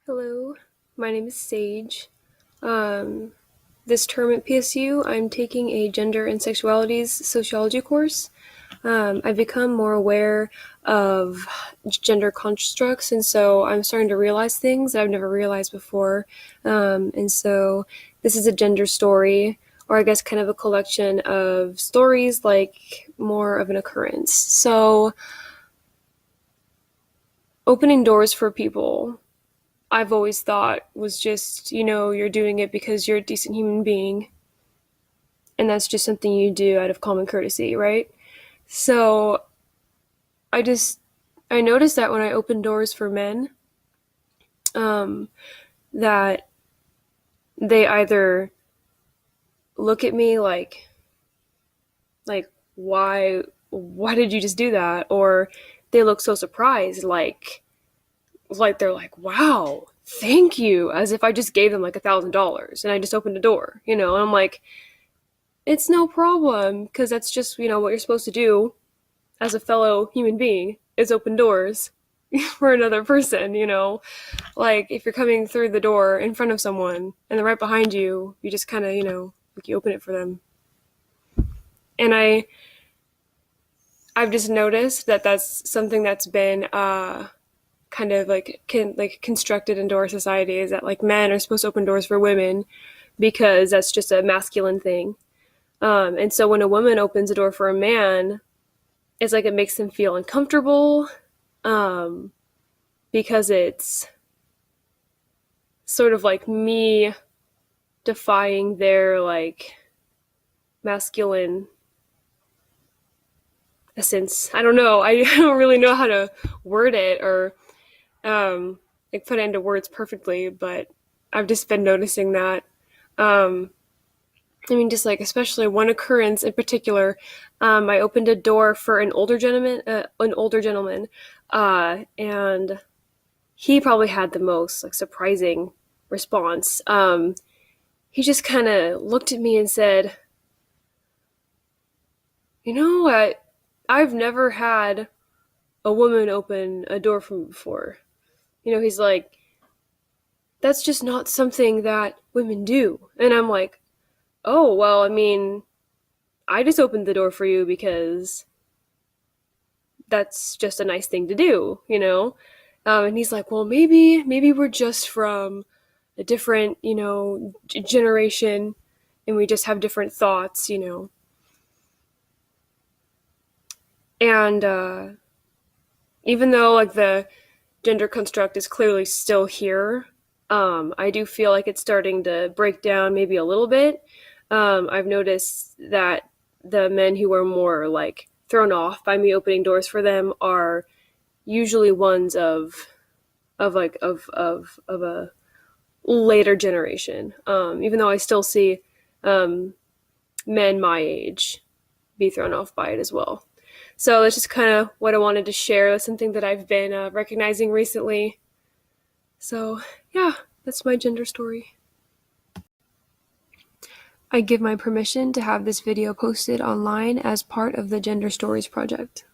Hello, my name is Sage. Um, this term at PSU, I'm taking a gender and sexualities sociology course. I've become more aware of gender constructs, and so I'm starting to realize things that I've never realized before. And so this is a gender story, or I guess kind of a collection of stories, like more of an occurrence. So, opening doors for people I've always thought was just, you're doing it because you're a decent human being, and that's just something you do out of common courtesy, right? So I just I noticed that when I open doors for men, um, that they either look at me like why did you just do that, or they look so surprised, like they're like, wow, thank you, as if I just gave them like $1,000 and I just opened a door, and I'm like, it's no problem, because that's just, what you're supposed to do as a fellow human being, is open doors for another person, Like, if you're coming through the door in front of someone and they're right behind you, you just kind of, like, you open it for them. And I've just noticed that that's something that's been kind of like constructed into our society, is that like men are supposed to open doors for women because that's just a masculine thing. And so when a woman opens a door for a man, it's like it makes them feel uncomfortable, um, because it's sort of like me defying their like masculine essence. I don't know. I don't really know how to word it, or like put it into words perfectly, but I've just been noticing that. Um, I mean, just like especially one occurrence in particular, I opened a door for an older gentleman, and he probably had the most like surprising response. He just kind of looked at me and said, "You know what? I've never had a woman open a door for me before." He's like, "That's just not something that women do." And I'm like, "Oh, well, I mean, I just opened the door for you because that's just a nice thing to do." And he's like, "Well, maybe we're just from a different, generation, and we just have different thoughts." And even though like the gender construct is clearly still here, I do feel like it's starting to break down maybe a little bit. I've noticed that the men who are more like thrown off by me opening doors for them are usually ones of a later generation. Even though I still see um, men my age be thrown off by it as well. So that's just kind of what I wanted to share. That's something that I've been recognizing recently. So yeah, that's my gender story. I give my permission to have this video posted online as part of the Gender Stories project.